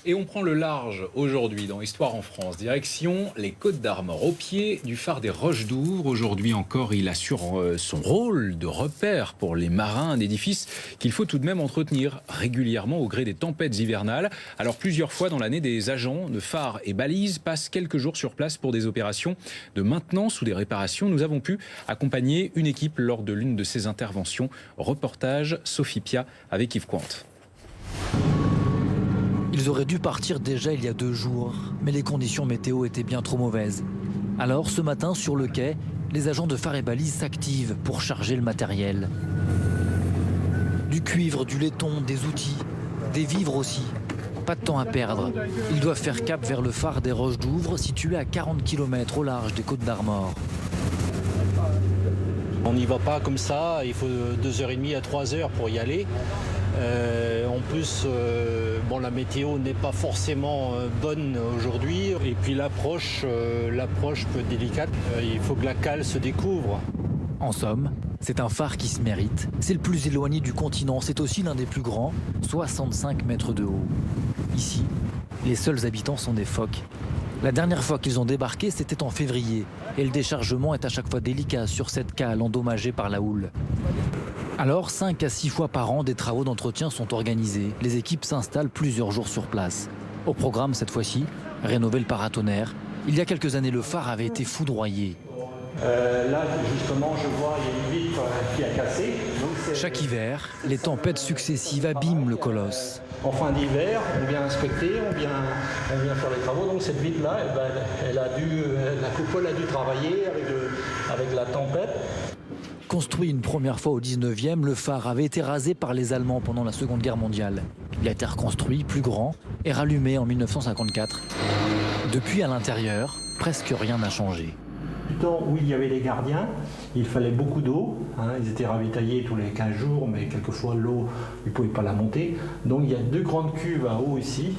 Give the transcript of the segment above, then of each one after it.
Et on prend le large aujourd'hui dans Histoire en France. Direction les Côtes d'Armor, au pied du phare des Roches d'Ouvre. Aujourd'hui encore, il assure son rôle de repère pour les marins, un édifice qu'il faut tout de même entretenir régulièrement au gré des tempêtes hivernales. Alors plusieurs fois dans l'année, des agents de phare et balises passent quelques jours sur place pour des opérations de maintenance ou des réparations. Nous avons pu accompagner une équipe lors de l'une de ces interventions. Reportage Sophie Pia avec Yves Cointe. Ils auraient dû partir déjà il y a 2 jours, mais les conditions météo étaient bien trop mauvaises. Alors ce matin, sur le quai, les agents de phare et balises s'activent pour charger le matériel. Du cuivre, du laiton, des outils, des vivres aussi. Pas de temps à perdre. Ils doivent faire cap vers le phare des Roches d'Ouvre, situé à 40 km au large des Côtes d'Armor. On n'y va pas comme ça, il faut 2h30 à 3h pour y aller. En plus, la météo n'est pas forcément bonne aujourd'hui. Et puis l'approche peut être délicate. Il faut que la cale se découvre. En somme, c'est un phare qui se mérite. C'est le plus éloigné du continent. C'est aussi l'un des plus grands, 65 mètres de haut. Ici, les seuls habitants sont des phoques. La dernière fois qu'ils ont débarqué, c'était en février. Et le déchargement est à chaque fois délicat sur cette cale endommagée par la houle. Alors, 5 à 6 fois par an, des travaux d'entretien sont organisés. Les équipes s'installent plusieurs jours sur place. Au programme, cette fois-ci, rénover le paratonnerre. Il y a quelques années, le phare avait été foudroyé. Là, justement, je vois, il y a une vitre qui a cassé. Chaque hiver, les tempêtes successives abîment le colosse. En fin d'hiver, on vient inspecter, on vient faire les travaux. Donc cette vitre-là, la coupole a dû travailler avec la tempête. Construit une première fois au 19e, le phare avait été rasé par les Allemands pendant la Seconde Guerre mondiale. Il a été reconstruit, plus grand, et rallumé en 1954. Depuis, à l'intérieur, presque rien n'a changé. Du temps où il y avait les gardiens, il fallait beaucoup d'eau. Ils étaient ravitaillés tous les 15 jours, mais quelquefois l'eau, ils ne pouvaient pas la monter. Donc il y a 2 grandes cuves à eau ici,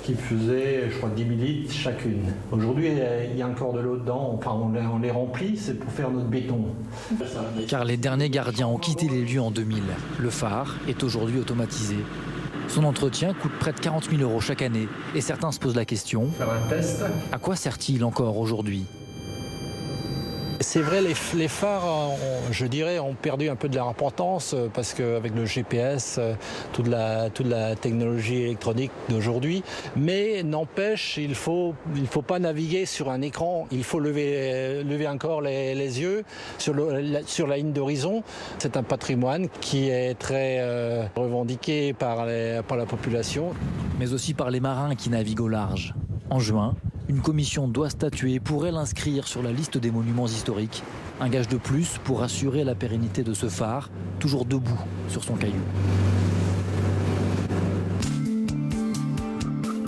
qui faisaient, je crois, 10 000 litres chacune. Aujourd'hui, il y a encore de l'eau dedans. Enfin, on les remplit, c'est pour faire notre béton. Car les derniers gardiens ont quitté les lieux en 2000. Le phare est aujourd'hui automatisé. Son entretien coûte près de 40 000 € chaque année. Et certains se posent la question, Faire un test. À quoi sert-il encore aujourd'hui ? C'est vrai, les phares, je dirais, ont perdu un peu de leur importance parce qu'avec le GPS, toute la technologie électronique d'aujourd'hui, mais n'empêche, il faut pas naviguer sur un écran, il faut lever encore les yeux sur la ligne d'horizon. C'est un patrimoine qui est très revendiqué par la population. Mais aussi par les marins qui naviguent au large. En juin, une commission doit statuer pour l'inscrire sur la liste des monuments historiques. Un gage de plus pour assurer la pérennité de ce phare, toujours debout sur son caillou.